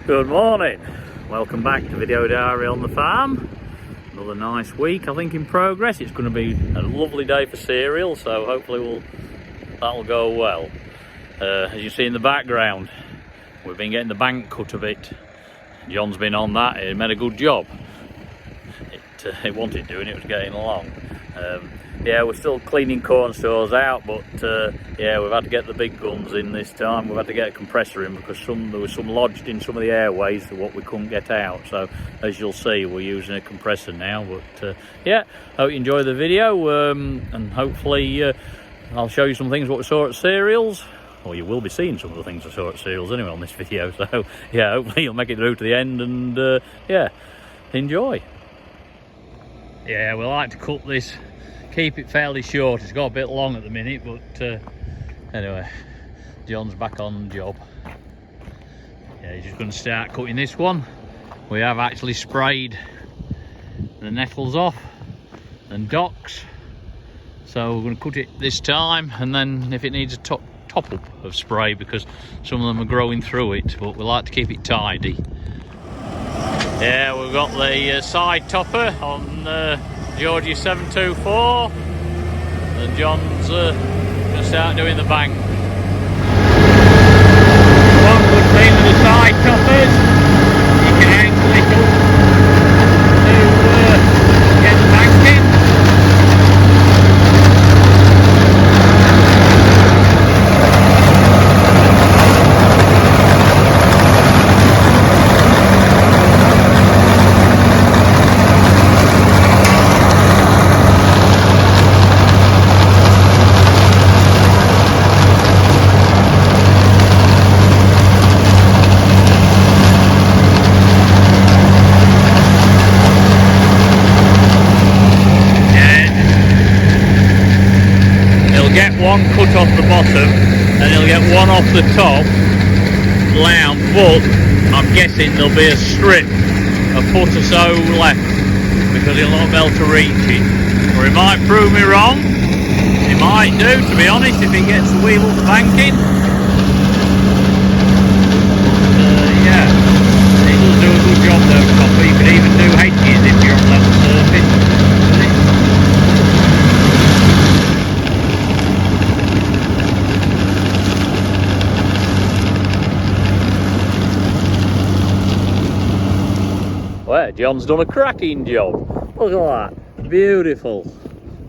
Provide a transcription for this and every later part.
Good morning, welcome back to Video Diary on the Farm. Another nice week I think in progress. It's going to be a lovely day for cereal, so hopefully that'll go well. As you see in the background, we've been getting the bank cut a bit. John's been on that, he made a good job. It wanted doing, it was getting along. Yeah, we're still cleaning corn stores out, but yeah, we've had to get the big guns in this time. We've had to get a compressor in because there was some lodged in some of the airways what we couldn't get out. So as you'll see, we're using a compressor now. But yeah, hope you enjoy the video, and hopefully I'll show you some things what we saw at cereals. Well, you will be seeing some of the things I saw at cereals anyway on this video. So yeah, hopefully you'll make it through to the end and yeah, enjoy. Yeah, we like to cut this, keep it fairly short. It's got a bit long at the minute, but anyway, John's back on the job. Yeah, he's just going to start cutting this one. We have actually sprayed the nettles off and docks, so we're going to cut it this time, and then if it needs a top up of spray, because some of them are growing through it, but we like to keep it tidy. Yeah, we've got the side topper on Georgie 724, and John's going to start doing the bank. One good thing with the side toppers, you can angle it up to get the bank in. Get one cut off the bottom and he'll get one off the top down, but I'm guessing there'll be a strip a foot or so left because he'll not be able to reach it. Or he might prove me wrong, he might do, to be honest, if he gets the wheel up the banking. Yeah, he does do a good job though, Copper. You could even do hedges if you're on level surface. Well, John's done a cracking job. Look at that, beautiful,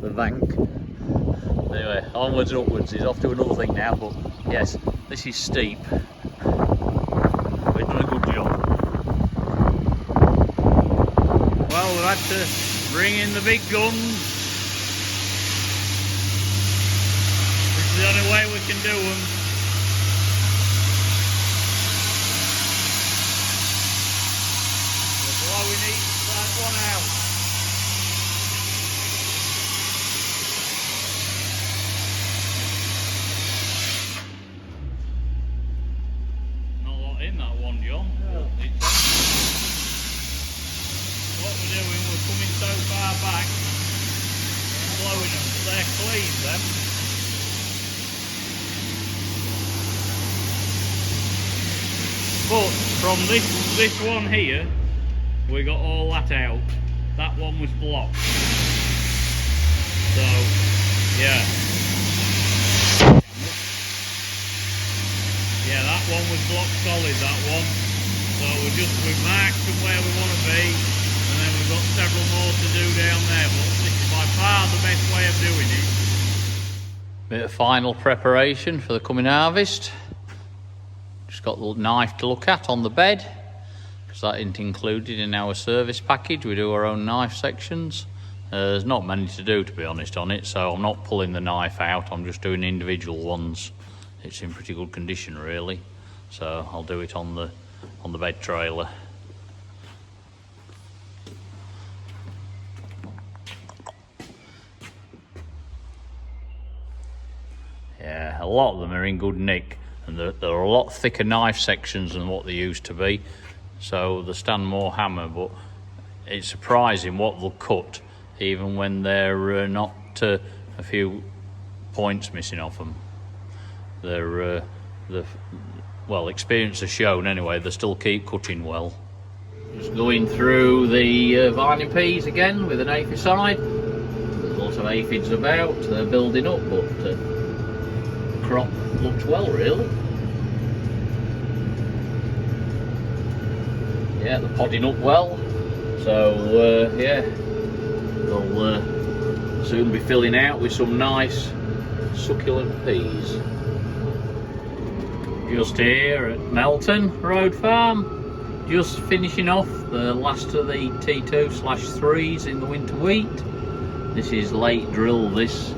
the bank. Anyway, onwards and upwards. He's off to another thing now, but yes, this is steep. We've done a good job. Well, we've had to bring in the big guns. This is the only way we can do them. We need that one out. Not a lot in that one, John. No. What we're doing, we're coming so far back and blowing them. They're clean, them. But from this one here, we got all that out. That one was blocked. So, yeah. Yeah, that one was blocked solid, that one. So we've marked them where we want to be, and then we've got several more to do down there. But this is by far the best way of doing it. Bit of final preparation for the coming harvest. Just got the knife to look at on the bed. That isn't included in our service package. We do our own knife sections. There's not many to do, to be honest, on it, so I'm not pulling the knife out, I'm just doing individual ones. It's in pretty good condition really, so I'll do it on the bed trailer. Yeah, a lot of them are in good nick, and there are a lot thicker knife sections than what they used to be. So they stand more hammer, but it's surprising what they'll cut, even when they're not a few points missing off them. They're well, experience has shown anyway, they still keep cutting well. Just going through the vine peas again with an aphicide. There's lots of aphids about, they're building up, but the crop looks well really. Yeah, they're podding up well, so yeah, they'll soon be filling out with some nice succulent peas. Just here at Melton Road Farm, just finishing off the last of the T2/3s in the winter wheat. This is late drill, it's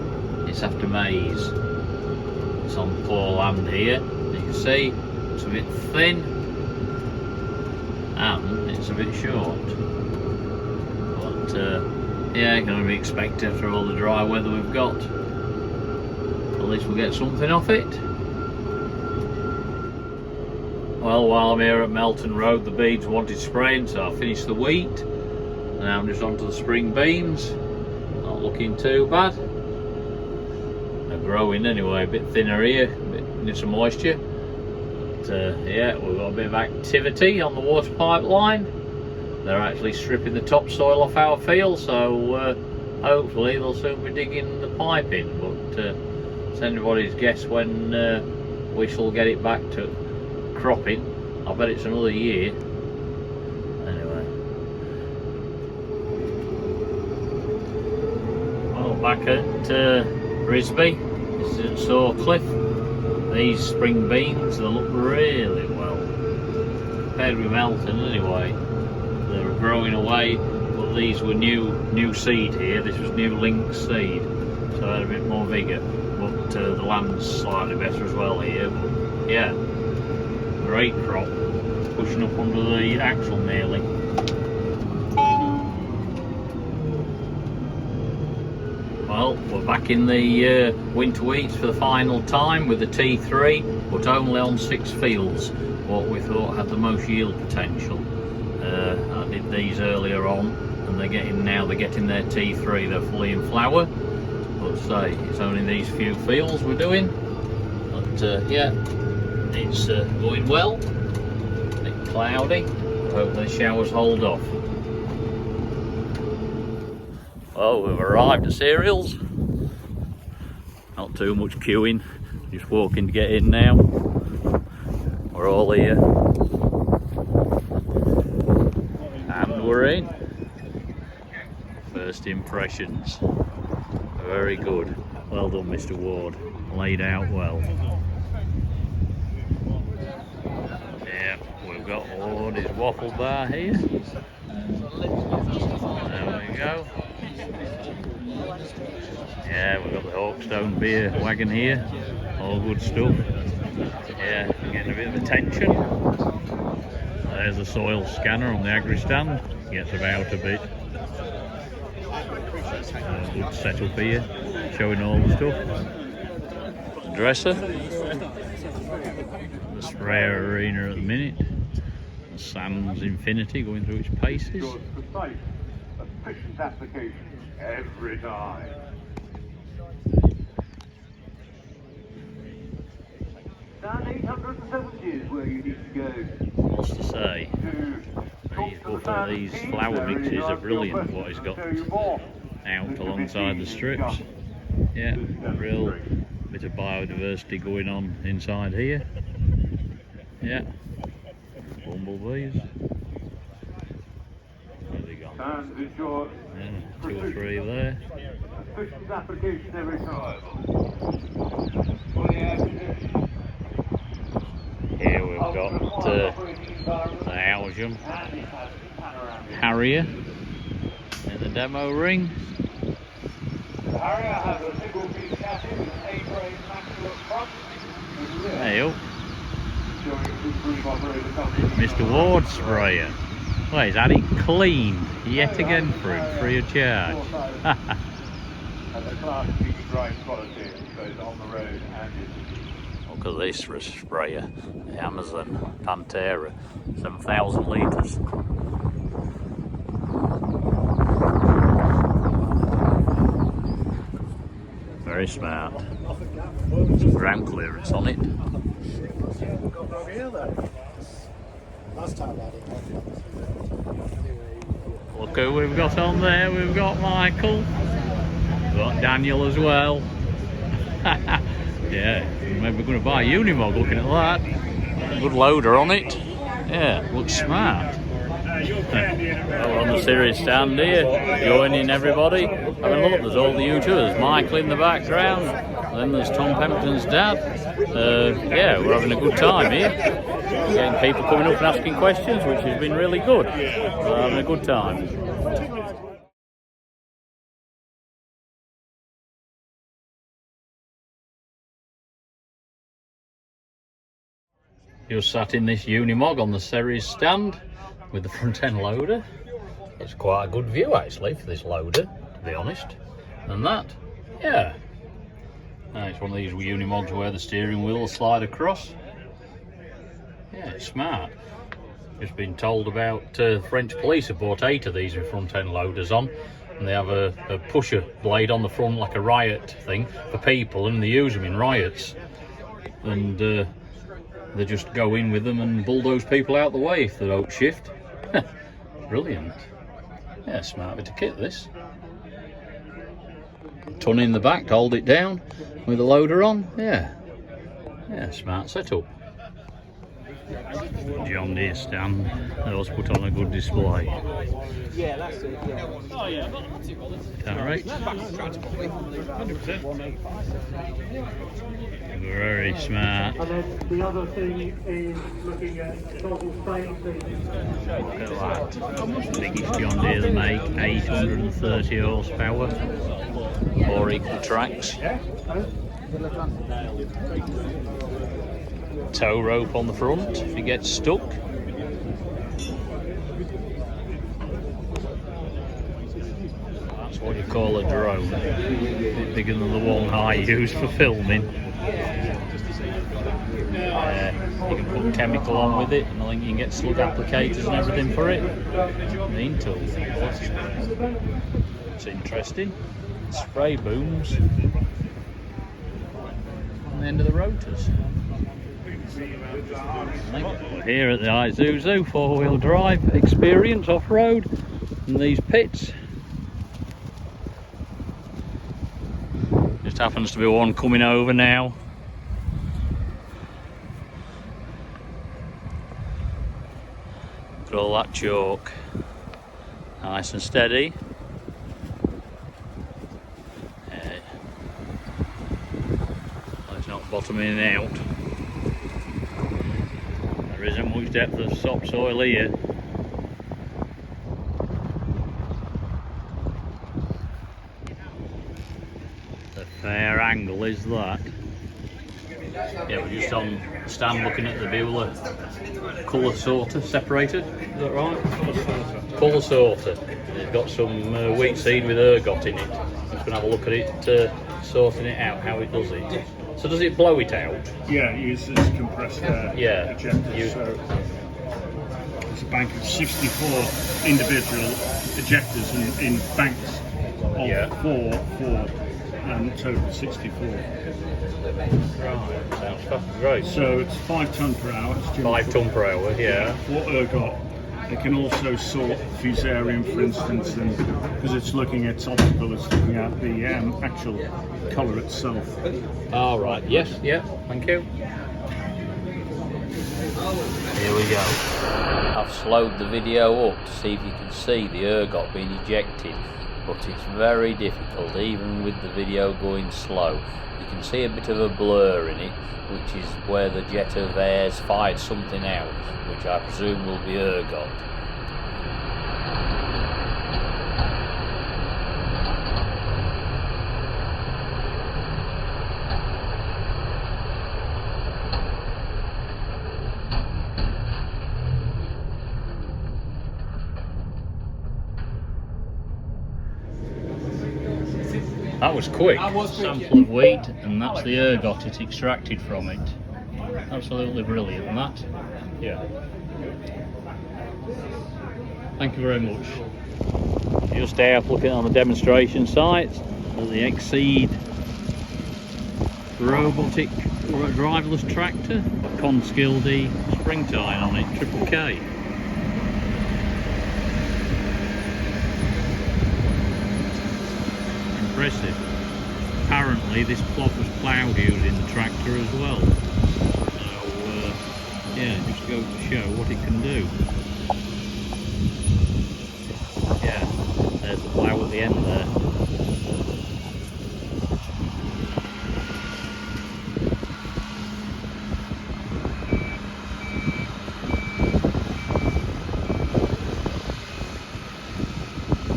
after maize. It's on poor land here, as you can see, it's a bit thin and it's a bit short. But yeah, going to be expected after all the dry weather we've got. At least we'll get something off it. Well, while I'm here at Melton Road, the beans wanted spraying, so I finished the wheat. And now I'm just onto the spring beans. Not looking too bad. They're growing anyway, a bit thinner here, need some moisture. But yeah, we've got a bit of activity on the water pipeline. They're actually stripping the topsoil off our field, so hopefully they'll soon be digging the pipe in. But it's anybody's guess when we shall get it back to cropping. I bet it's another year. Anyway, well, back at Brisby, this is at Sawcliffe. These spring beans, they look really well compared with Melton anyway. They're growing away, but these were new seed here. This was new link seed, so they had a bit more vigour. But the land's slightly better as well here. But yeah, great crop, pushing up under the axle nearly. Well, we're back in the winter wheats for the final time with the T3, but only on 6 fields, what we thought had the most yield potential. I did these earlier on, and they're getting their T3, they're fully in flower. But say, it's only these few fields we're doing. But yeah, it's going well. A bit cloudy. Hopefully the showers hold off. Well, we've arrived at cereals. Not too much queuing. Just walking to get in now. We're all here. And we're in. First impressions. Very good. Well done, Mr. Ward. Laid out well. Yeah, we've got Ward's waffle bar here. There we go. Yeah, we've got the Hawkstone beer wagon here. All good stuff. Yeah, getting a bit of attention. There's the soil scanner on the agri stand. Gets about a bit. Good setup here, showing all the stuff. The dresser. The sprayer arena at the minute. The Sands Infinity going through its paces. Precise, efficient application every time. Down 870 is where you need to go. What's to say? These flour mixes are brilliant, what he's got out alongside the strips. Yeah, real bit of biodiversity going on inside here. Yeah, bumblebees. Where have they gone? Yeah, 2 or 3 there. Efficient application every time. Here we've got the Algium Harrier in the demo ring. The Harrier has a single piece chassis with an A-frame maximum front. There you Mr. Ward sprayer. Well, he's had it cleaned yet again for him, free of charge. And the class B dry quality, both on the road and in. Look at this for a sprayer, the Amazon Pantera, 7,000 litres. Very smart. Some ground clearance on it. Last time I did. Look who we've got on there. We've got Michael. We've got Daniel as well. Yeah, maybe we're going to buy a Unimog looking at that. Good loader on it. Yeah, looks smart. Well, we're on the series stand here, joining everybody. Having a look, there's all the YouTubers. Michael in the background. And then there's Tom Pemberton's dad. Yeah, we're having a good time here. Getting people coming up and asking questions, which has been really good. We're having a good time. Just sat in this Unimog on the series stand with the front end loader. It's quite a good view actually for this loader, to be honest. And that, yeah. It's one of these Unimogs where the steering wheel will slide across. Yeah, it's smart. Just been told about French police have bought 8 of these with front end loaders on, and they have a pusher blade on the front like a riot thing for people, and they use them in riots. And they just go in with them and bulldoze people out the way if they don't shift. Brilliant. Yeah, smart bit of kit this. Ton in the back to hold it down with the loader on. Yeah, smart setup. John Deere stand. That was put on a good display. Yeah, that's it. Yeah. Oh yeah, not too bothered. Alright. 100%. Very smart. And then the other thing is looking at total space. Look at that. Biggest John Deere they make, 830 horsepower, 4 equal tracks. Tow rope on the front if it gets stuck. That's what you call a drone. A bit bigger than the one I use for filming. You can put chemical on with it, and I think you can get slug applicators and everything for it. Main tool. It's interesting. Spray booms on the end of the rotors. We're here at the Isuzu 4-wheel drive experience off-road in these pits. Just happens to be one coming over now. Look at all that chalk. Nice and steady. Well, it's not bottoming out. There isn't much depth of topsoil here. A fair angle is that. Yeah, we're just on the stand looking at the Beulah Colorsorter separator, is that right? Colorsorter. It's got some wheat seed with ergot in it. I'm just going to have a look at it, sorting it out, how it does it. So does it blow it out? Yeah, it uses compressed air ejectors. So it's a bank of 64 individual ejectors in banks of four, and total 64. Right, sounds great. So it's 5 tonne per hour. 5 tonne per hour, yeah. For ergot. It can also sort fusarium, for instance, and because it's looking at optical, it's looking at the actual colour itself. All right. Yes. Yeah. Thank you. Here we go. I've slowed the video up to see if you can see the ergot being ejected, but it's very difficult, even with the video going slow. You can see a bit of a blur in it, which is where the jet of air's fired something out, which I presume will be ergot. That was quick. Sample of wheat, and that's the ergot it extracted from it. Absolutely brilliant, that. Yeah. Thank you very much. Just out looking on the demonstration site at the Exceed robotic We're a driverless tractor, Conskildy spring tyre on it, triple K. Impressive. Apparently this plot was ploughed using the tractor as well. So yeah, just goes to show what it can do. Yeah, there's the plough at the end there.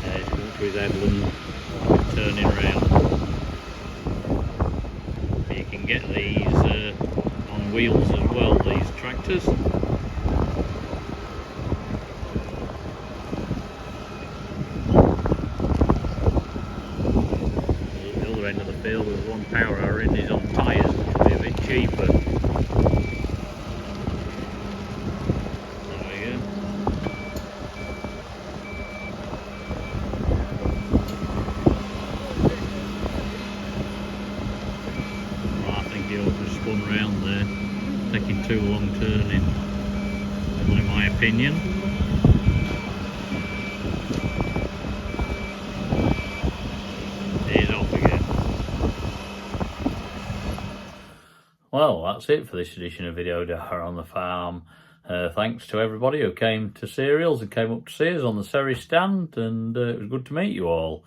There's going to his headland, turning round. You can get these on wheels as well, these tractors. The other end of the field with one power hour in is on tyres, which will be a bit cheaper. There we go. I think he ought to have spun round there, taking too long turning, in my opinion. He's off again. Well, that's it for this edition of Video Dara on the Farm. Thanks to everybody who came to Cereals and came up to see us on the Surrey stand, and it was good to meet you all.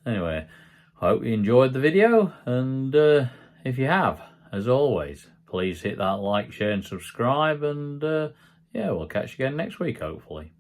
Anyway, I hope you enjoyed the video, and if you have, as always, please hit that like, share and subscribe, and yeah, we'll catch you again next week, hopefully.